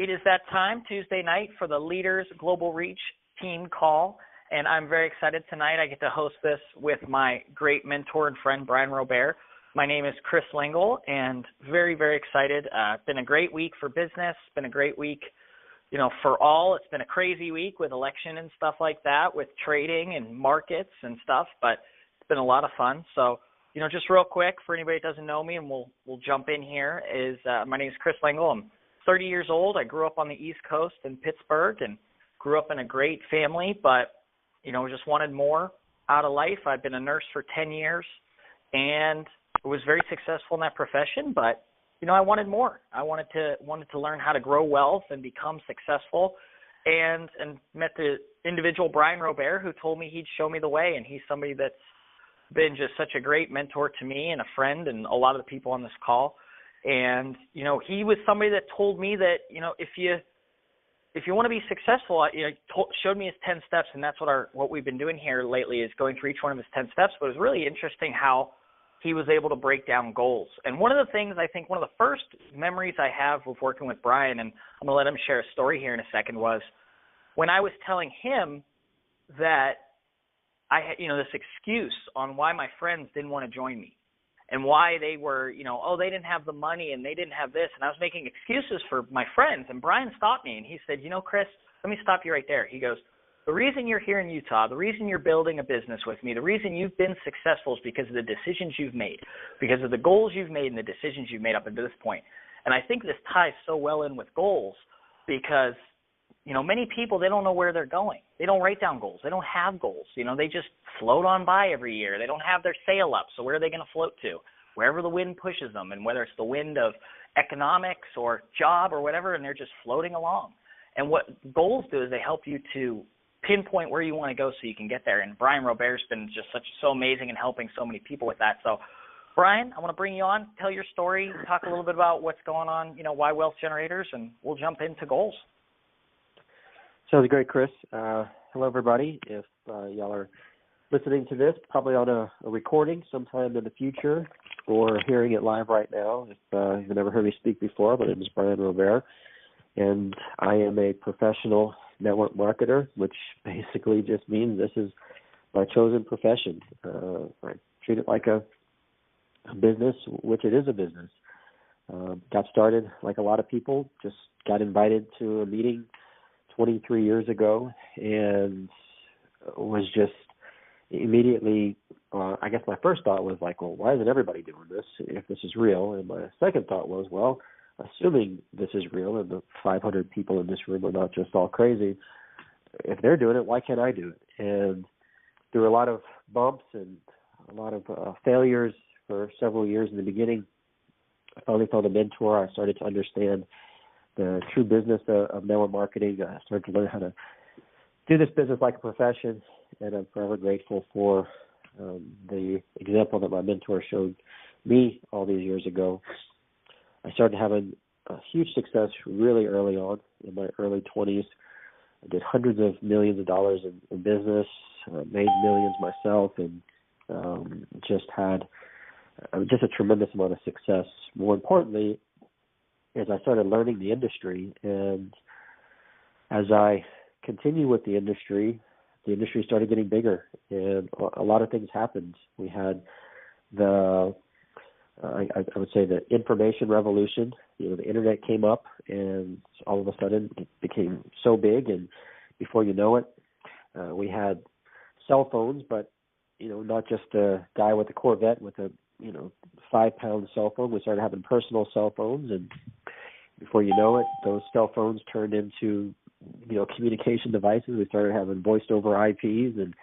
It is that time, Tuesday night, for the Leaders Global Reach team call, and I'm very excited tonight. I get to host this with my great mentor and friend, Bryan Robert. My name is Chris Lingle, and very, very excited. It's been a great week for business. It's been a great week, for all. It's been a crazy week with election and stuff like that, with trading and markets and stuff, but it's been a lot of fun. So, just real quick, for anybody that doesn't know me, and we'll jump in here, is my name is Chris Lingle. I'm 30 years old. I grew up on the East Coast in Pittsburgh and grew up in a great family, but, just wanted more out of life. I've been a nurse for 10 years and was very successful in that profession, but, I wanted more. I wanted to learn how to grow wealth and become successful, and met the individual Bryan Robert, who told me he'd show me the way, and he's somebody that's been just such a great mentor to me and a friend and a lot of the people on this call. And, he was somebody that told me that, if you want to be successful, showed me his 10 steps, and that's what we've been doing here lately is going through each one of his 10 steps. But it was really interesting how he was able to break down goals. And one of the things, I think one of the first memories I have of working with Bryan, and I'm going to let him share a story here in a second, was when I was telling him that I had, this excuse on why my friends didn't want to join me. And why they were, they didn't have the money and they didn't have this. And I was making excuses for my friends. And Bryan stopped me and he said, Chris, let me stop you right there. He goes, the reason you're here in Utah, the reason you're building a business with me, the reason you've been successful is because of the decisions you've made, because of the goals you've made and the decisions you've made up until this point. And I think this ties so well in with goals because, many people, they don't know where they're going. They don't write down goals. They don't have goals. They just float on by every year. They don't have their sail up. So where are they going to float to? Wherever the wind pushes them, and whether it's the wind of economics or job or whatever, and they're just floating along. And what goals do is they help you to pinpoint where you want to go so you can get there. And Bryan Robert's been just so amazing in helping so many people with that. So, Bryan, I want to bring you on, tell your story, talk a little bit about what's going on, why wealth generators, and we'll jump into goals. Sounds great, Chris. Hello, everybody. If y'all are listening to this, probably on a recording sometime in the future or hearing it live right now, if you've never heard me speak before, my name is Bryan Robert, and I am a professional network marketer, which basically just means this is my chosen profession. I treat it like a business, which it is a business. Got started like a lot of people, just got invited to a meeting 23 years ago and was just immediately, I guess my first thought was like, well, why isn't everybody doing this if this is real? And my second thought was, well, assuming this is real and the 500 people in this room are not just all crazy, if they're doing it, why can't I do it? And through a lot of bumps and a lot of failures for several years in the beginning, I finally found a mentor. I started to understand the true business of network marketing. I started to learn how to do this business like a profession, and I'm forever grateful for the example that my mentor showed me all these years ago. I started having a huge success really early on in my early 20s. I did hundreds of millions of dollars in business, made millions myself, and just had just a tremendous amount of success. More importantly, as I started learning the industry, and as I continue with the industry started getting bigger, and a lot of things happened. We had I would say the information revolution. The internet came up, and all of a sudden it became so big, and before you know it, we had cell phones, but not just a guy with a Corvette with a 5-pound cell phone. We started having personal cell phones, and before you know it, those cell phones turned into communication devices. We started having voiced over IPs and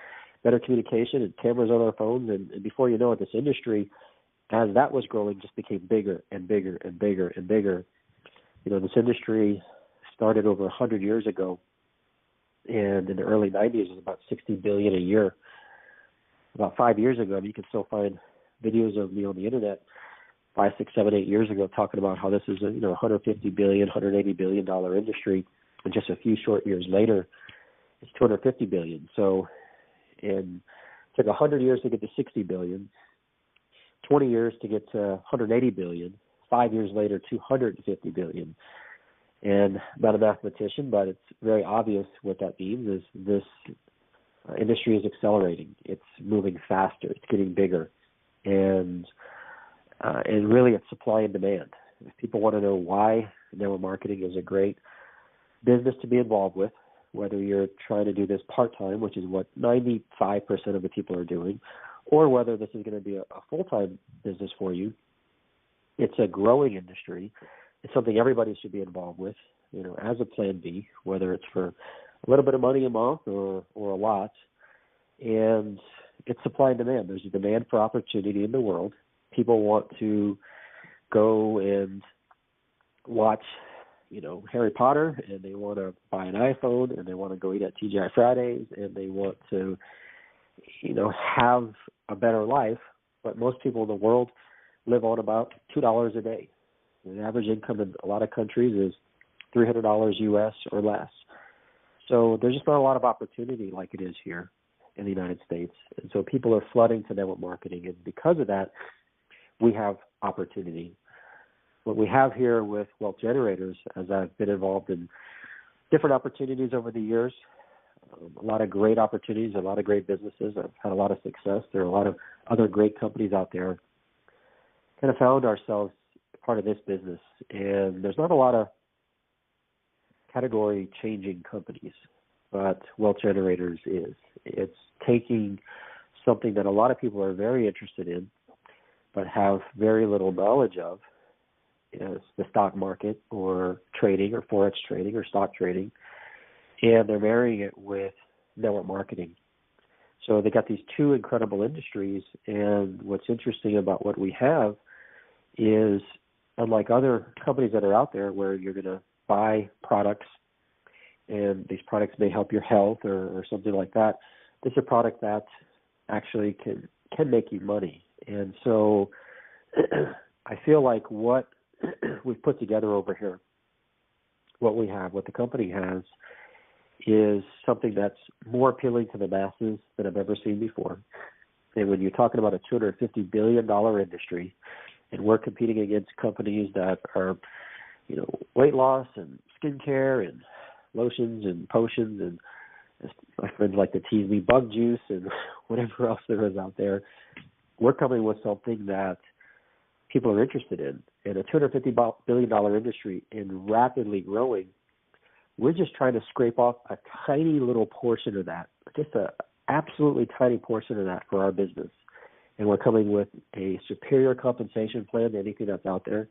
better communication and cameras on our phones. And before you know it, this industry, as that was growing, just became bigger and bigger and bigger and bigger. This industry started over 100 years ago, and in the early 90s, it was about $60 billion a year. About 5 years ago, you can still find videos of me on the internet 5, 6, 7, 8 years ago talking about how this is a $150 billion, $180 billion industry. And just a few short years later, it's $250 billion. So it took 100 years to get to $60 billion, 20 years to get to $180 billion, 5 years later, $250 billion. And I'm not a mathematician, but it's very obvious what that means is this industry is accelerating. It's moving faster. It's getting bigger. And really it's supply and demand. If people want to know why network marketing is a great business to be involved with, whether you're trying to do this part-time, which is what 95% of the people are doing, or whether this is going to be a full-time business for you, it's a growing industry. It's something everybody should be involved with, as a plan B, whether it's for a little bit of money a month or a lot. And it's supply and demand. There's a demand for opportunity in the world. People want to go and watch, Harry Potter, and they want to buy an iPhone, and they want to go eat at TGI Fridays, and they want to, have a better life. But most people in the world live on about $2 a day. The average income in a lot of countries is $300 US or less. So there's just not a lot of opportunity like it is here in the United States. And so people are flooding to network marketing. And because of that, we have opportunity. What we have here with wealth generators, as I've been involved in different opportunities over the years, a lot of great opportunities, a lot of great businesses. I've had a lot of success. There are a lot of other great companies out there. Kind of found ourselves part of this business. And there's not a lot of category changing companies, but wealth generators is. It's taking something that a lot of people are very interested in, but have very little knowledge of, is the stock market or trading or Forex trading or stock trading, and they're marrying it with network marketing. So they got these two incredible industries, and what's interesting about what we have is, unlike other companies that are out there where you're going to buy products and these products may help your health or something like that, this is a product that actually can make you money. And so I feel like what we've put together over here, what the company has, is something that's more appealing to the masses than I've ever seen before. And when you're talking about a $250 billion industry, and we're competing against companies that are, weight loss and skincare and lotions and potions and, as my friends like to tease me, bug juice and whatever else there is out there, we're coming with something that people are interested in. In a $250 billion industry and rapidly growing, we're just trying to scrape off a tiny little portion of that, just a absolutely tiny portion of that for our business. And we're coming with a superior compensation plan to anything that's out there.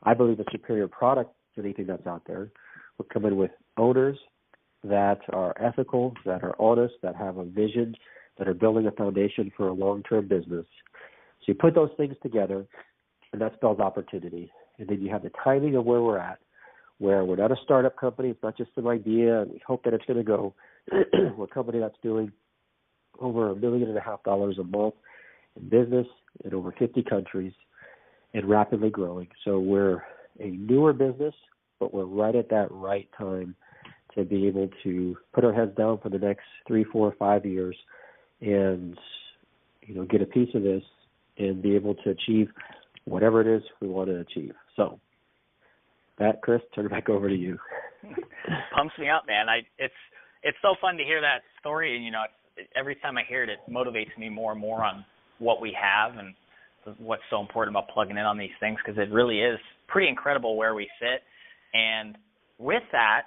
I believe a superior product to anything that's out there. We're coming with owners that are ethical, that are honest, that have a vision, that are building a foundation for a long-term business. So you put those things together, and that spells opportunity. And then you have the timing of where we're at, where we're not a startup company. It's not just an idea, and we hope that it's going to go. We're a company that's doing over $1.5 million a month in business in over 50 countries and rapidly growing. So we're a newer business, but we're right at that right time to be able to put our heads down for the next 3, 4, 5 years and, get a piece of this and be able to achieve whatever it is we want to achieve. So that, Chris, turn it back over to you. Pumps me up, man. It's so fun to hear that story, and every time I hear it, it motivates me more and more on what we have and what's so important about plugging in on these things, because it really is pretty incredible where we sit. And with that,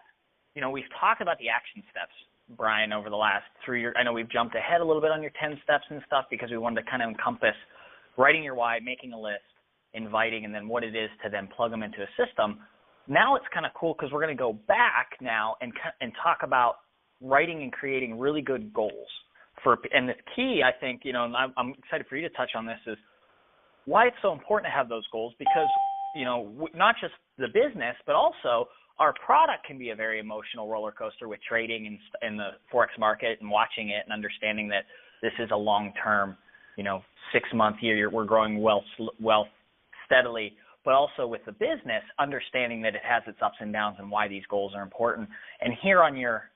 we've talked about the action steps, Bryan, over the last 3 years. I know we've jumped ahead a little bit on your 10 steps and stuff because we wanted to kind of encompass writing your why, making a list, inviting, and then what it is to then plug them into a system. Now it's kind of cool because we're going to go back now and talk about writing and creating really good goals. And the key, I think, and I'm excited for you to touch on this, is why it's so important to have those goals, because, not just the business, but also our product can be a very emotional roller coaster with trading in the Forex market and watching it and understanding that this is a long-term, 6-month year. We're growing wealth steadily, but also with the business, understanding that it has its ups and downs and why these goals are important. And here on your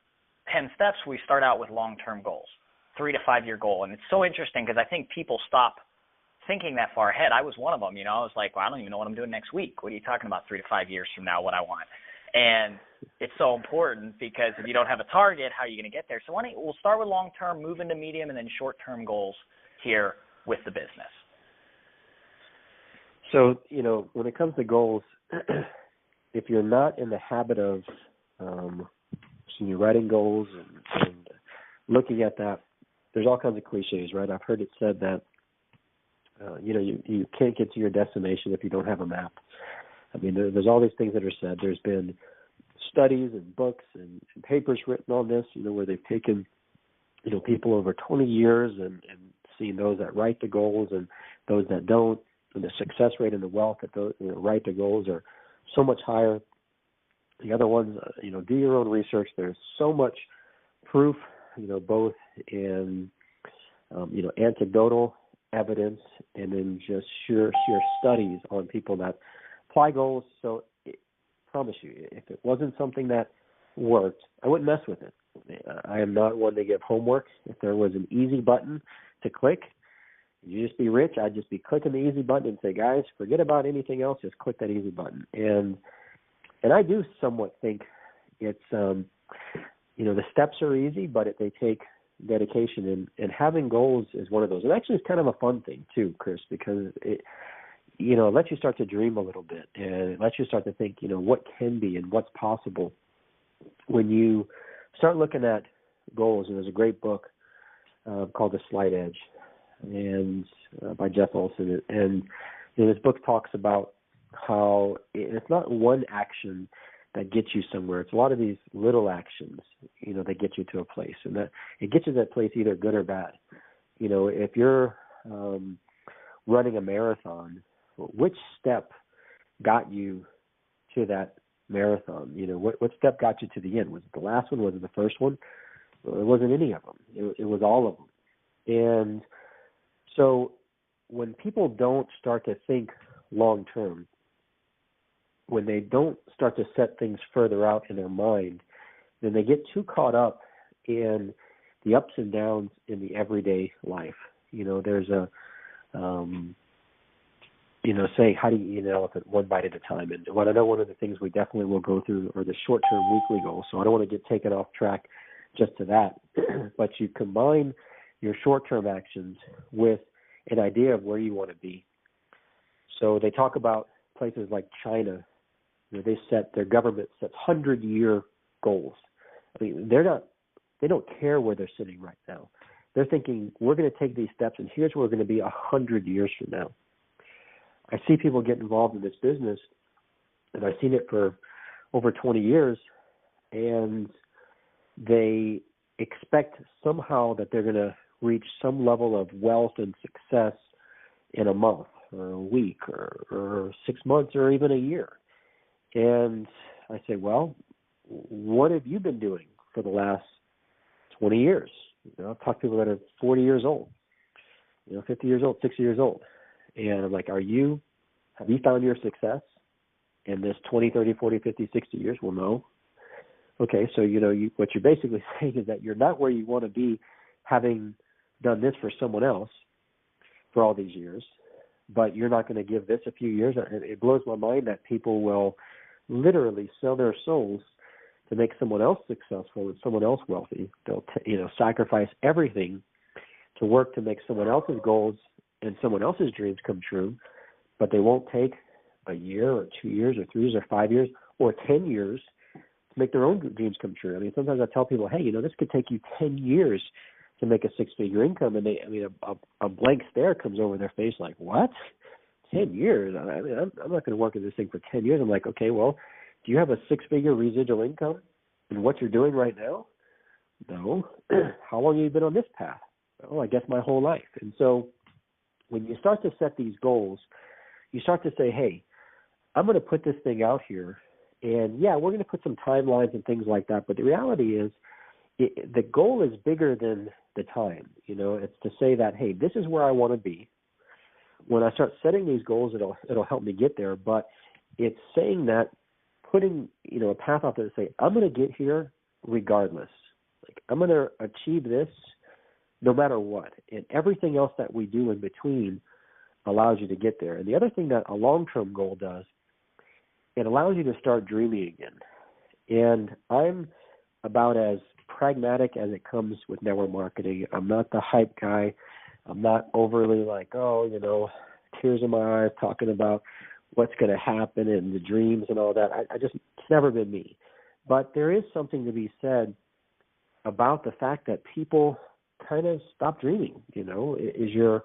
10 steps, we start out with long-term goals, 3 to 5 year goal. And it's so interesting because I think people stop thinking that far ahead. I was one of them, I was like, well, I don't even know what I'm doing next week. What are you talking about 3 to 5 years from now, what I want? And it's so important because if you don't have a target, how are you going to get there? So we'll start with long-term, move into medium, and then short-term goals here with the business. So, when it comes to goals, if you're not in the habit of writing goals and looking at that, there's all kinds of cliches, right? I've heard it said that, you can't get to your destination if you don't have a map. I mean, there's all these things that are said. There's been studies and books and papers written on this, where they've taken, people over 20 years and seen those that write the goals and those that don't, and the success rate and the wealth that those write the goals are so much higher. The other ones, do your own research. There's so much proof, both in, anecdotal evidence and then just sheer studies on people that apply goals. So I promise you, if it wasn't something that worked, I wouldn't mess with it. I am not one to give homework. If there was an easy button to click, you just be rich, I'd just be clicking the easy button and say, guys, forget about anything else, just click that easy button. And I do somewhat think it's, the steps are easy, but they take dedication, and having goals is one of those. And actually it's kind of a fun thing too, Chris, because it lets you start to dream a little bit, and it lets you start to think, what can be and what's possible when you start looking at goals. And there's a great book called The Slight Edge, and by Jeff Olson. And this book talks about how it's not one action that gets you somewhere. It's a lot of these little actions, that get you to a place, and that it gets you to that place either good or bad. If you're running a marathon, which step got you to that marathon? What step got you to the end? Was it the last one? Was it the first one? Well, it wasn't any of them. It was all of them. And so when people don't start to think long term, when they don't start to set things further out in their mind, then they get too caught up in the ups and downs in the everyday life. There's a, say, how do you eat an elephant one bite at a time? And what I know, one of the things we definitely will go through are the short-term weekly goals. So I don't want to get taken off track just to that. But you combine your short-term actions with an idea of where you want to be. So they talk about places like China. Their government sets 100-year goals. I mean, they don't care where they're sitting right now. They're thinking, we're going to take these steps, and here's where we're going to be 100 years from now. I see people get involved in this business, and I've seen it for over 20 years, and they expect somehow that they're going to reach some level of wealth and success in a month or a week or 6 months or even a year. And I say, well, what have you been doing for the last 20 years? I've talked to people that are 40 years old, 50 years old, 60 years old. And I'm like, have you found your success in this 20, 30, 40, 50, 60 years? Well, no. Okay, so, what you're basically saying is that you're not where you want to be, having done this for someone else for all these years, but you're not going to give this a few years. It blows my mind that people will literally sell their souls to make someone else successful and someone else wealthy. They'll sacrifice everything to work to make someone else's goals and someone else's dreams come true, but they won't take a year or 2 years or 3 years or 5 years or 10 years to make their own dreams come true. I mean, sometimes I tell people, hey, this could take you 10 years to make a six-figure income, and a blank stare comes over their face like, what? 10 years? I'm not going to work at this thing for 10 years. I'm like, okay, well, do you have a six-figure residual income in what you're doing right now? No. How long have you been on this path? Oh, I guess my whole life. And so when you start to set these goals, you start to say, hey, I'm going to put this thing out here, and yeah, we're going to put some timelines and things like that, but the reality is the goal is bigger than the time. It's to say that, hey, this is where I want to be. When I start setting these goals, it'll help me get there, but it's saying that, putting, a path out there to say, I'm going to get here regardless. Like, I'm going to achieve this no matter what. And everything else that we do in between allows you to get there. And the other thing that a long-term goal does, it allows you to start dreaming again. And I'm about as pragmatic as it comes with network marketing. I'm not the hype guy. I'm not overly like, tears in my eyes talking about what's going to happen and the dreams and all that. It's never been me. But there is something to be said about the fact that people kind of stop dreaming. Is your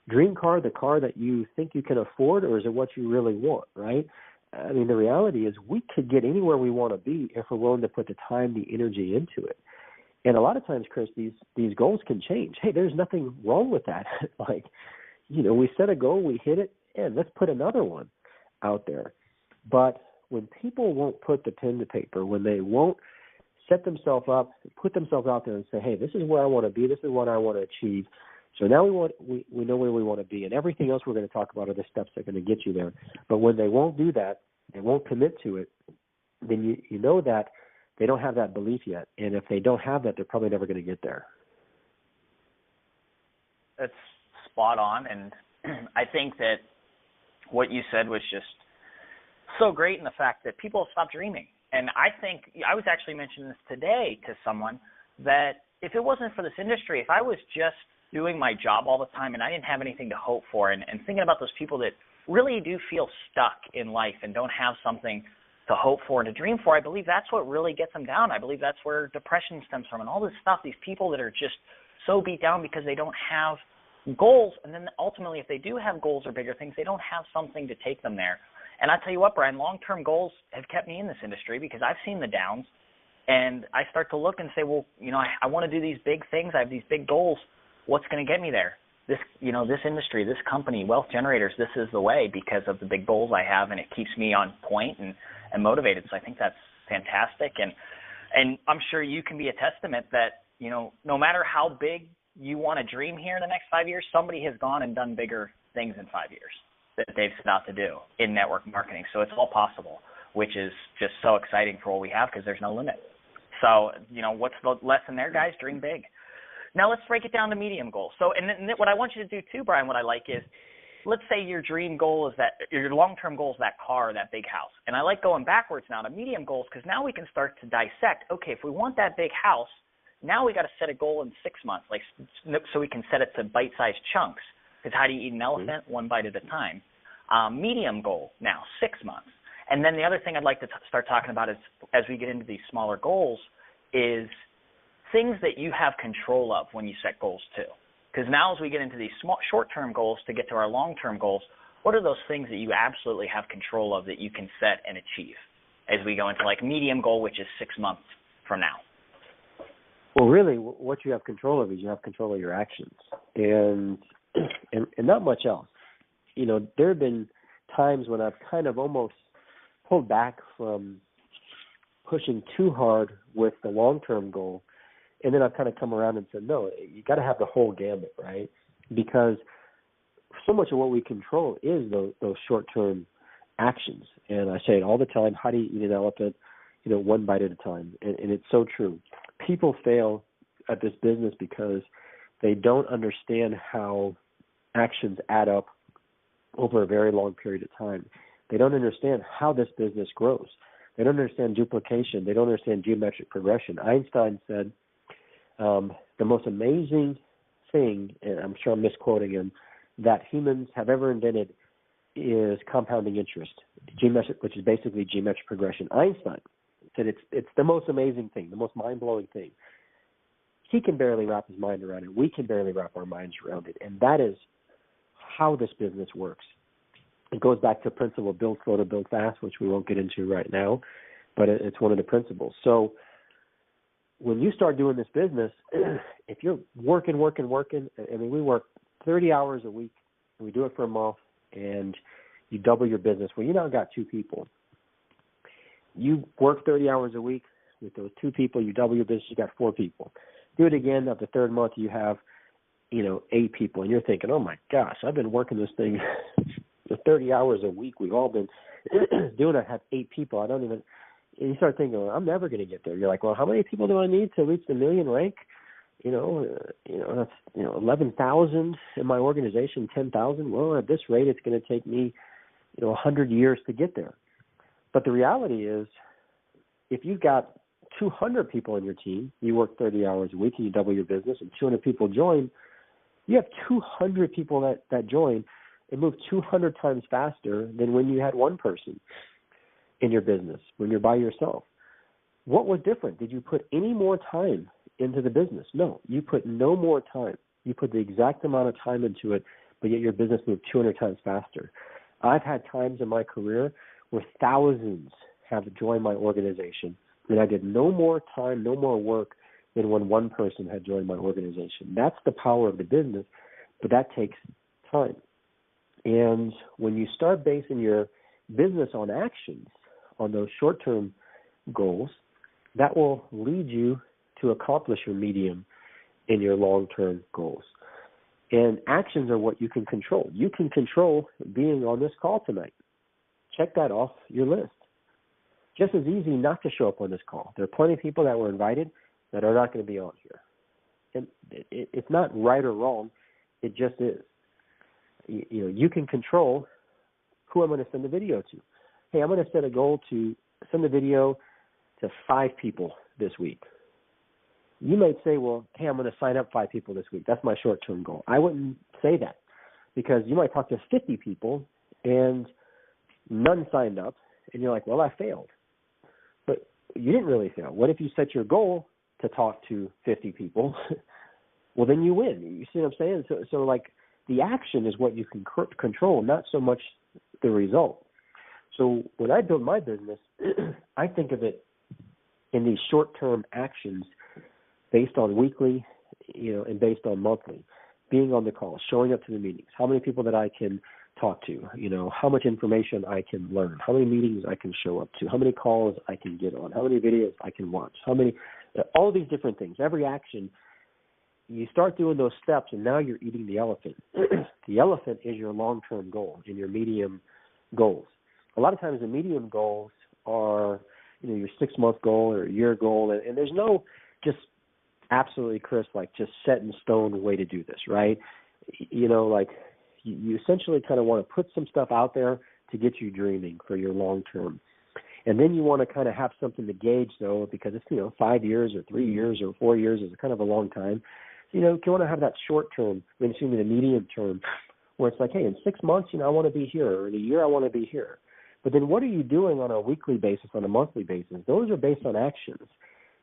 dream car the car that you think you can afford, or is it what you really want, right? I mean, the reality is we could get anywhere we want to be if we're willing to put the time, the energy into it. And a lot of times, Chris, these goals can change. Hey, there's nothing wrong with that. We set a goal, we hit it, and let's put another one out there. But when people won't put the pen to paper, when they won't set themselves up, put themselves out there and say, hey, this is where I want to be, this is what I want to achieve. So now we know where we want to be, and everything else we're going to talk about are the steps that are going to get you there. But when they won't do that, they won't commit to it, then you know that they don't have that belief yet. And if they don't have that, they're probably never going to get there. That's spot on. And I think that what you said was just so great in the fact that people stop dreaming. And I think I was actually mentioning this today to someone that if it wasn't for this industry, if I was just doing my job all the time and I didn't have anything to hope for, and thinking about those people that really do feel stuck in life and don't have something to hope for and to dream for, I believe that's what really gets them down. I believe that's where depression stems from and all this stuff, these people that are just so beat down because they don't have goals. And then ultimately, if they do have goals or bigger things, they don't have something to take them there. And I tell you what, Bryan, long-term goals have kept me in this industry because I've seen the downs, and I start to look and say, well, I want to do these big things. I have these big goals. What's going to get me there? This industry, this company, Wealth Generators, this is the way because of the big goals I have, and it keeps me on point and motivated. So I think that's fantastic. And I'm sure you can be a testament that, no matter how big you want to dream here in the next 5 years, somebody has gone and done bigger things in 5 years that they've set out to do in network marketing. So it's all possible, which is just so exciting for what we have because there's no limit. So, what's the lesson there, guys? Dream big. Now let's break it down to medium goals. So, and what I want you to do too, Bryan, what I like is, let's say your dream goal is your long-term goal is that car, that big house. And I like going backwards now to medium goals because now we can start to dissect, okay, if we want that big house, now we got to set a goal in 6 months, so we can set it to bite-sized chunks. Because how do you eat an elephant? One bite at a time. Medium goal now, 6 months. And then the other thing I'd like to start talking about is, as we get into these smaller goals, is things that you have control of when you set goals too. Because now as we get into these small, short-term goals to get to our long-term goals, what are those things that you absolutely have control of that you can set and achieve as we go into medium goal, which is 6 months from now? Well, really, what you have control of is you have control of your actions and not much else. There have been times when I've kind of almost pulled back from pushing too hard with the long-term goal. And then I've kind of come around and said, no, you got to have the whole gambit, right? Because so much of what we control is those short-term actions. And I say it all the time, how do you eat an elephant? One bite at a time. And it's so true. People fail at this business because they don't understand how actions add up over a very long period of time. They don't understand how this business grows. They don't understand duplication. They don't understand geometric progression. Einstein said, the most amazing thing, and I'm sure I'm misquoting him, that humans have ever invented is compounding interest, which is basically geometric progression. Einstein said it's the most amazing thing, the most mind-blowing thing. He can barely wrap his mind around it. We can barely wrap our minds around it. And that is how this business works. It goes back to principle build slow to build fast, which we won't get into right now, but it's one of the principles. So when you start doing this business, if you're working, I mean, we work 30 hours a week, and we do it for a month, and you double your business. Well, you now got 2 people. You work 30 hours a week with those 2 people, you double your business, you got 4 people. Do it again, at the 3rd month, you have, 8 people, and you're thinking, oh my gosh, I've been working this thing for 30 hours a week. We've all been doing it. I have 8 people. And you start thinking, well, I'm never going to get there. You're like, well, how many people do I need to reach the million rank? That's 11,000 in my organization, 10,000. Well, at this rate, it's going to take me 100 years to get there. But the reality is, if you've got 200 people in your team, you work 30 hours a week and you double your business, and 200 people join, you have 200 people that join and move 200 times faster than when you had one person in your business, when you're by yourself. What was different? Did you put any more time into the business? No, you put no more time. You put the exact amount of time into it, but yet your business moved 200 times faster. I've had times in my career where thousands have joined my organization, and I did no more time, no more work than when one person had joined my organization. That's the power of the business, but that takes time. And when you start basing your business on actions, on those short-term goals, that will lead you to accomplish your medium and your long-term goals. And actions are what you can control. You can control being on this call tonight. Check that off your list. Just as easy not to show up on this call. There are plenty of people that were invited that are not going to be on here. And it's not right or wrong. It just is. You can control who I'm going to send the video to. Hey, I'm going to set a goal to send a video to 5 people this week. You might say, well, hey, I'm going to sign up 5 people this week. That's my short-term goal. I wouldn't say that, because you might talk to 50 people and none signed up, and you're like, well, I failed. But you didn't really fail. What if you set your goal to talk to 50 people? Well, then you win. You see what I'm saying? So like, the action is what you can control, not so much the result. So when I build my business, I think of it in these short-term actions based on weekly, and based on monthly. Being on the call, showing up to the meetings, how many people that I can talk to, how much information I can learn, how many meetings I can show up to, how many calls I can get on, how many videos I can watch, all these different things. Every action, you start doing those steps, and now you're eating the elephant. The elephant is your long-term goal and your medium goals. A lot of times the medium goals are, your 6-month goal or year goal, and there's no just absolutely, Chris, like just set in stone way to do this, right? You essentially kind of want to put some stuff out there to get you dreaming for your long term. And then you want to kind of have something to gauge, though, because it's, 5 years or 3 years or 4 years is kind of a long time. You want to have that short term, the medium term, where it's like, hey, in 6 months, I want to be here, or in a year, I want to be here. But then what are you doing on a weekly basis, on a monthly basis? Those are based on actions.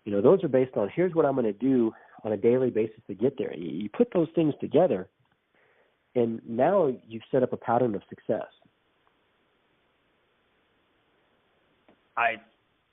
Those are based on, here's what I'm going to do on a daily basis to get there. You put those things together, and now you've set up a pattern of success.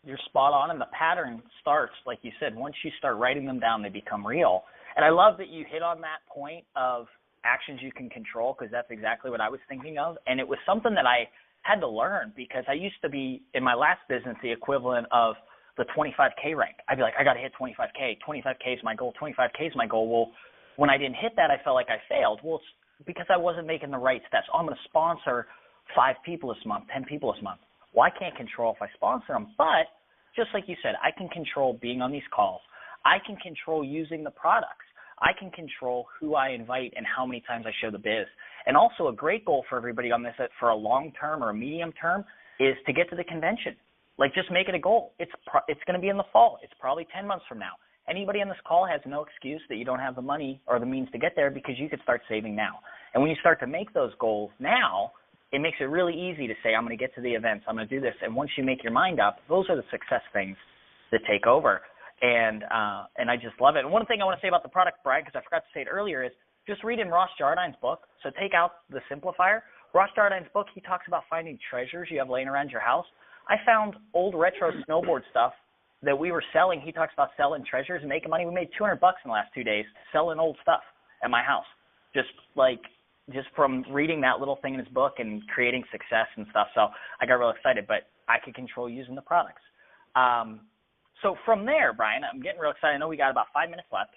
You're spot on, and the pattern starts, like you said, once you start writing them down, they become real. And I love that you hit on that point of actions you can control, because that's exactly what I was thinking of. And it was something that I had to learn, because I used to be, in my last business, the equivalent of the 25K rank. I'd be like, I got to hit 25K. 25K is my goal. 25K is my goal. Well, when I didn't hit that, I felt like I failed. Well, it's because I wasn't making the right steps. I'm going to sponsor 5 people this month, 10 people this month. Well, I can't control if I sponsor them. But just like you said, I can control being on these calls. I can control using the products. I can control who I invite and how many times I show the biz. And also a great goal for everybody on this, for a long term or a medium term, is to get to the convention. Like, just make it a goal. It's going to be in the fall. It's probably 10 months from now. Anybody on this call has no excuse that you don't have the money or the means to get there, because you could start saving now. And when you start to make those goals now, it makes it really easy to say, I'm going to get to the events, I'm going to do this. And once you make your mind up, those are the success things that take over. And I just love it. And one thing I want to say about the product, Bryan, because I forgot to say it earlier, is just read in Ross Jardine's book. So take out the simplifier. Ross Jardine's book, he talks about finding treasures you have laying around your house. I found old retro snowboard stuff that we were selling. He talks about selling treasures and making money. We made $200 in the last 2 days selling old stuff at my house, just from reading that little thing in his book and creating success and stuff. So I got real excited, but I could control using the products. So from there, Bryan, I'm getting real excited. I know we got about 5 minutes left.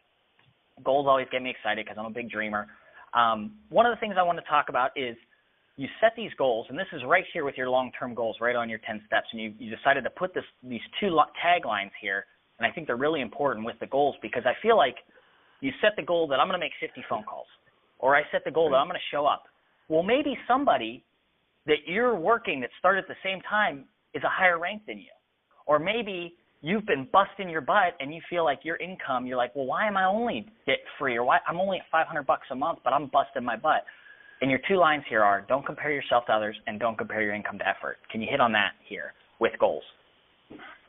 Goals always get me excited because I'm a big dreamer. One of the things I want to talk about is, you set these goals, and this is right here with your long-term goals, right on your 10 steps, and you decided to put these 2 taglines here, and I think they're really important with the goals, because I feel like you set the goal that I'm going to make 50 phone calls, or I set the goal that I'm going to show up. Well, maybe somebody that you're working that started at the same time is a higher rank than you. Or maybe you've been busting your butt and you feel like your income, you're like, well, why am I only debt free, or why I'm only at $500 a month, but I'm busting my butt. And your 2 lines here are, don't compare yourself to others and don't compare your income to effort. Can you hit on that here with goals?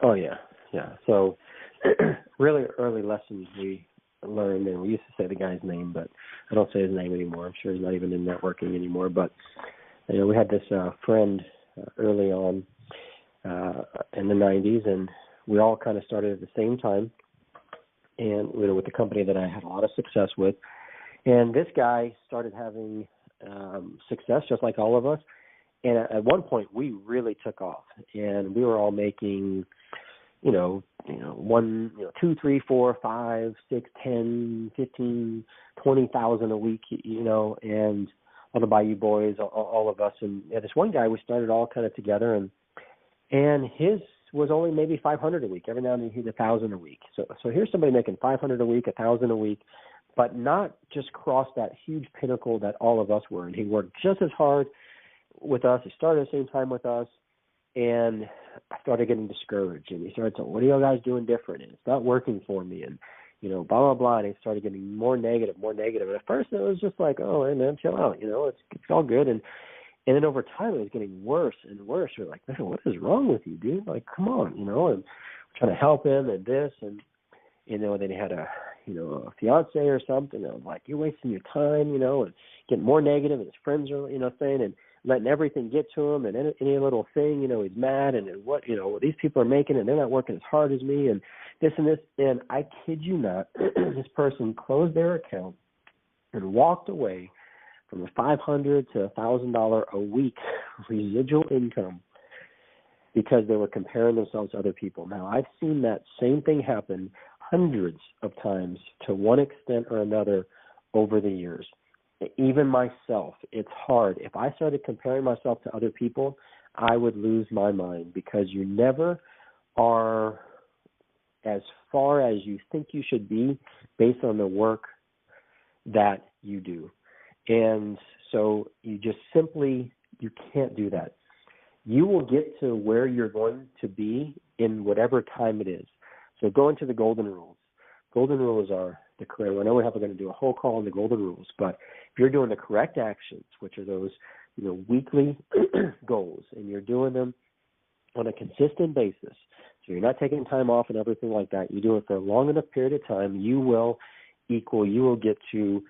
Oh, yeah. So really early lessons we learned, and we used to say the guy's name, but I don't say his name anymore. I'm sure he's not even in networking anymore. But, we had this friend early on in the 90s, and we all kind of started at the same time, and with the company that I had a lot of success with. And this guy started having success just like all of us. And at one point we really took off, and we were all making, 2, 3, 4, 5, 6, 10, 15, 20,000 a week, and all the Bayou Boys, all of us. And this one guy, we started all kind of together, and his was only maybe 500 a week. Every now and then he's 1,000 a week. So here's somebody making 500 a week, 1,000 a week, but not just cross that huge pinnacle that all of us were. And he worked just as hard with us. He started at the same time with us, and I started getting discouraged. And he started saying, what are you guys doing different? And it's not working for me. And, blah, blah, blah. And he started getting more negative. And at first it was just like, oh, hey, man, chill out. It's all good. And then over time it was getting worse and worse. We're like, man, what is wrong with you, dude? Like, come on, and we're trying to help him and this. And, then he had a fiance or something. And I'm like, you're wasting your time, and getting more negative. And his friends are, saying, and letting everything get to him, and any little thing, he's mad, and what these people are making, and they're not working as hard as me, and this and this. And I kid you not, this person closed their account and walked away from a $500 to $1,000 a week residual income because they were comparing themselves to other people. Now, I've seen that same thing happen hundreds of times to one extent or another over the years. Even myself, it's hard. If I started comparing myself to other people, I would lose my mind, because you never are as far as you think you should be based on the work that you do. And so you can't do that. You will get to where you're going to be in whatever time it is. So go into the golden rules. Golden rules are the correct. I know we're going to do a whole call on the golden rules, but if you're doing the correct actions, which are those, weekly goals, and you're doing them on a consistent basis, so you're not taking time off and everything like that, you do it for a long enough period of time, you will get to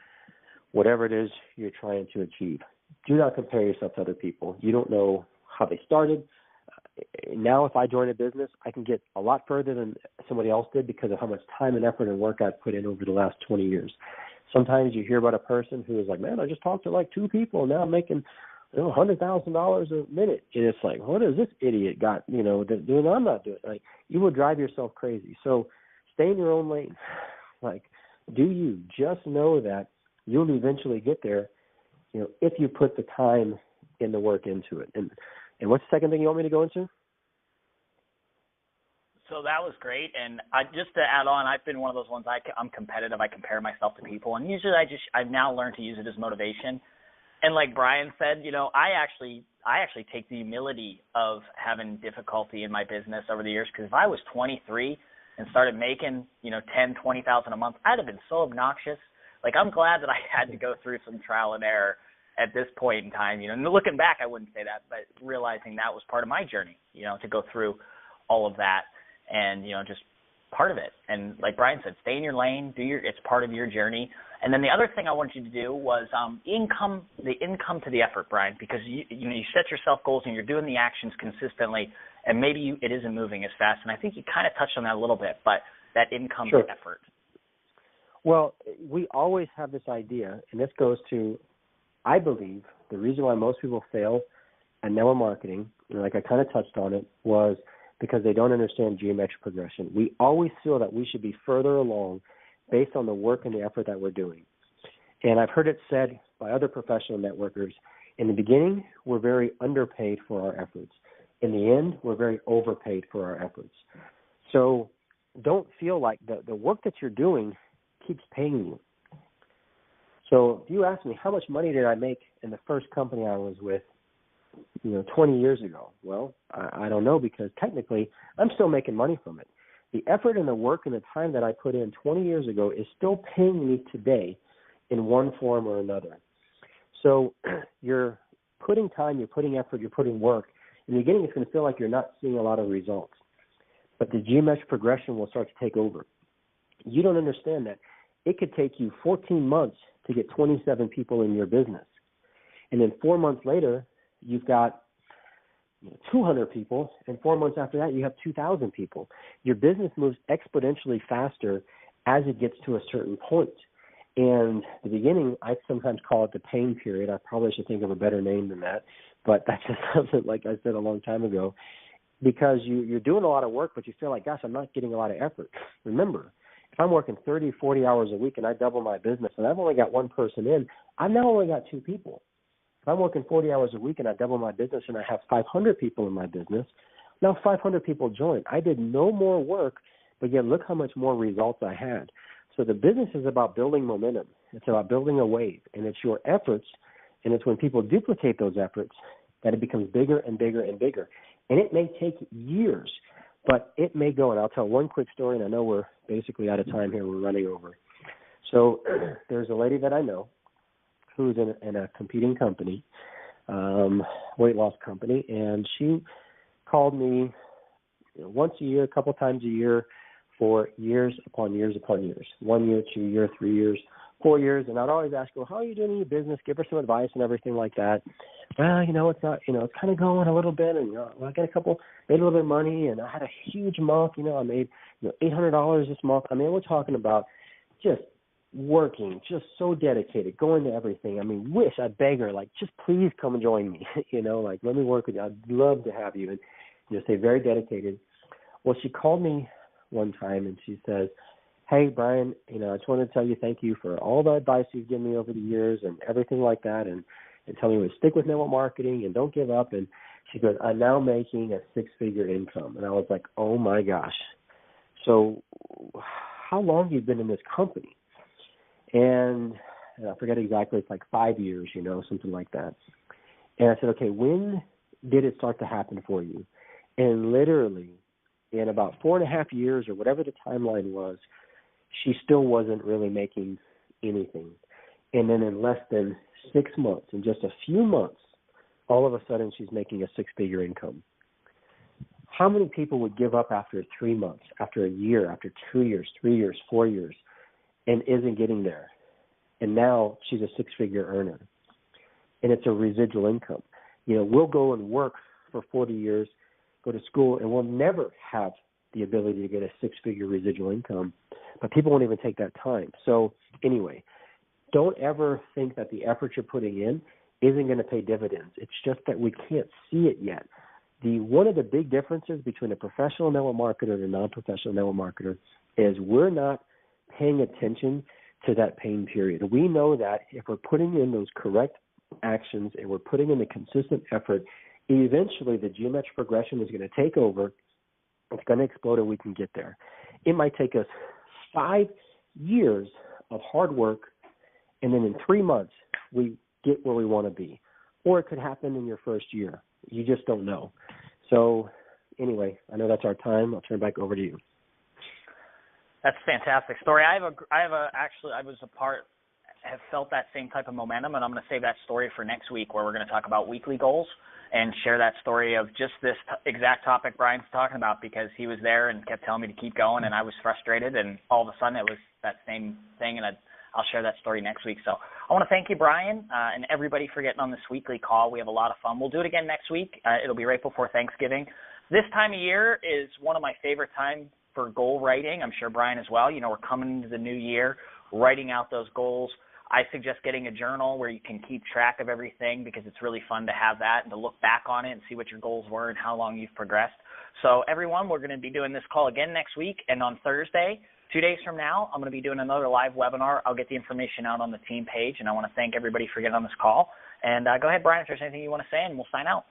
whatever it is you're trying to achieve. Do not compare yourself to other people. You don't know how they started. Now, if I join a business, I can get a lot further than somebody else did because of how much time and effort and work I've put in over the last 20 years. Sometimes you hear about a person who is like, man, I just talked to like 2 people, and now I'm making $100,000 a minute. And it's like, what is this idiot got, doing? I'm not doing. Like, you will drive yourself crazy. So stay in your own lane. Like, do you just know that you'll eventually get there, if you put the time and the work into it. And what's the second thing you want me to go into? So that was great. And just to add on, I've been one of those ones, I'm competitive. I compare myself to people. And usually I've now learned to use it as motivation. And like Bryan said, I actually take the humility of having difficulty in my business over the years, because if I was 23 and started making, 10, 20,000 a month, I'd have been so obnoxious. Like, I'm glad that I had to go through some trial and error at this point in time. And looking back, I wouldn't say that, but realizing that was part of my journey, to go through all of that and, just part of it. And like Bryan said, stay in your lane, it's part of your journey. And then the other thing I wanted you to do was the income to the effort, Bryan, because you set yourself goals and you're doing the actions consistently, and maybe it isn't moving as fast. And I think you kind of touched on that a little bit, but that income Sure. to effort. Well, we always have this idea, and this goes to, I believe, the reason why most people fail at network marketing, like I kind of touched on it, was because they don't understand geometric progression. We always feel that we should be further along based on the work and the effort that we're doing. And I've heard it said by other professional networkers, in the beginning, we're very underpaid for our efforts. In the end, we're very overpaid for our efforts. So don't feel like the work that you're doing keeps paying you. So if you ask me, how much money did I make in the first company I was with, 20 years ago? Well, I don't know, because technically I'm still making money from it. The effort and the work and the time that I put in 20 years ago is still paying me today in one form or another. So you're putting time, you're putting effort, you're putting work. In the beginning, it's going to feel like you're not seeing a lot of results. But the geometric progression will start to take over. You don't understand that it could take you 14 months to get 27 people in your business. And then 4 months later, you've got 200 people, and 4 months after that, you have 2,000 people. Your business moves exponentially faster as it gets to a certain point. And the beginning, I sometimes call it the pain period. I probably should think of a better name than that, but that's just something, like I said a long time ago, because you're doing a lot of work, but you feel like, gosh, I'm not getting a lot of effort. Remember, if I'm working 30, 40 hours a week and I double my business and I've only got one person in, I've now only got two people. If I'm working 40 hours a week and I double my business and I have 500 people in my business, now 500 people join. I did no more work, but yet look how much more results I had. So the business is about building momentum. It's about building a wave, and it's your efforts, and it's when people duplicate those efforts that it becomes bigger and bigger and bigger. And it may take years, but it may go. And I'll tell one quick story, and I know we're basically out of time here. We're running over. So there's a lady that I know who's in a competing company, weight loss company, and she called me once a year, a couple times a year, for years upon years upon years. 1 year, 2 years, 3 years, 4 years, and I'd always ask her, how are you doing in your business? Give her some advice and everything like that. Well, it's not, it's kind of going a little bit, and I got made a little bit of money, and I had a huge month. I made $800 this month. I mean, we're talking about just working, just so dedicated, going to everything. I mean, I beg her, like, just please come and join me. Like, let me work with you. I'd love to have you, and stay very dedicated. Well, she called me one time and she says, hey, Bryan, I just wanted to tell you thank you for all the advice you've given me over the years and everything like that, and tell me to stick with network marketing and don't give up. And she goes, I'm now making a six-figure income. And I was like, oh my gosh. So how long have you been in this company? And I forget exactly, it's like 5 years, something like that. And I said, okay, when did it start to happen for you? And literally, in about 4.5 years or whatever the timeline was, she still wasn't really making anything. And then in less than 6 months, in just a few months, all of a sudden she's making a six-figure income. How many people would give up after 3 months, after a year, after 2 years, 3 years, 4 years, and isn't getting there? And now she's a six-figure earner. And it's a residual income. We'll go and work for 40 years, go to school, and we'll never have the ability to get a six-figure residual income, but people won't even take that time. So anyway, don't ever think that the effort you're putting in isn't going to pay dividends. It's just that we can't see it yet. One of the big differences between a professional network marketer and a non-professional network marketer is we're not paying attention to that pain period. We know that if we're putting in those correct actions and we're putting in the consistent effort, eventually the geometric progression is going to take over. It's going to explode and we can get there. It might take us 5 years of hard work, and then in 3 months we get where we want to be. Or it could happen in your first year. You just don't know. So anyway, I know that's our time. I'll turn it back over to you. That's a fantastic story. I have felt that same type of momentum, and I'm going to save that story for next week, where we're going to talk about weekly goals and share that story of just this exact topic Bryan's talking about, because he was there and kept telling me to keep going, and I was frustrated, and all of a sudden it was that same thing, and I'll share that story next week. So I want to thank you, Bryan, and everybody for getting on this weekly call. We have a lot of fun. We'll do it again next week. It'll be right before Thanksgiving. This time of year is one of my favorite times for goal writing. I'm sure Bryan as well. We're coming into the new year, writing out those goals. I suggest getting a journal where you can keep track of everything, because it's really fun to have that and to look back on it and see what your goals were and how long you've progressed. So everyone, we're going to be doing this call again next week, and on Thursday, 2 days from now, I'm going to be doing another live webinar. I'll get the information out on the team page, and I want to thank everybody for getting on this call. And go ahead, Bryan, if there's anything you want to say, and we'll sign out.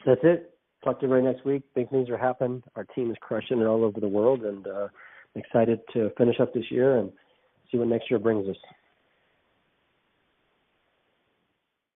That's it. Talk to everybody next week. Big things are happening. Our team is crushing it all over the world, and excited to finish up this year and see what next year brings us.